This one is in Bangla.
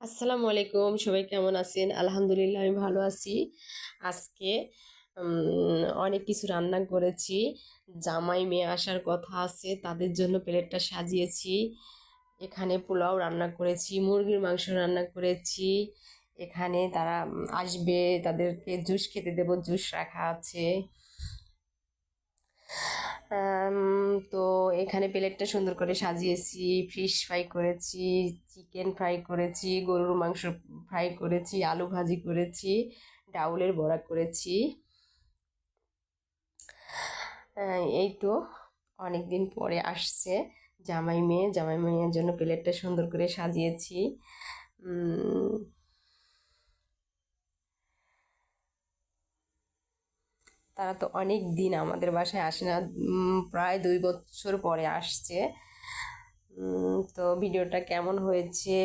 আসসালামু আলাইকুম, সবাই কেমন আছেন? আলহামদুলিল্লাহ আমি ভালো আছি। আজকে অনেক কিছু রান্না করেছি। জামাই মেয়ে আসার কথা আছে, তাদের জন্য প্লেটটা সাজিয়েছি। এখানে পোলাও রান্না করেছি, মুরগির মাংস রান্না করেছি। এখানে তারা আসবে, তাদেরকে জুস খেতে দেবো, জুস রাখা আছে। তো এখানে প্লেটটা সুন্দর করে সাজিয়েছি। ফিশ ফ্রাই করেছি, চিকেন ফ্রাই করেছি, গরুর মাংস ফ্রাই করেছি, আলু ভাজি করেছি, ডাউলের বড়া করেছি। এই তো অনেক দিন পরে আসছে জামাই মেয়ের জন্য প্লেটটা সুন্দর করে সাজিয়েছি। উম, তারা তো অনেক দিন আমাদের বাসায় আসে না, প্রায় 2 বছর পরে আসছে। তো ভিডিওটা কেমন হয়েছে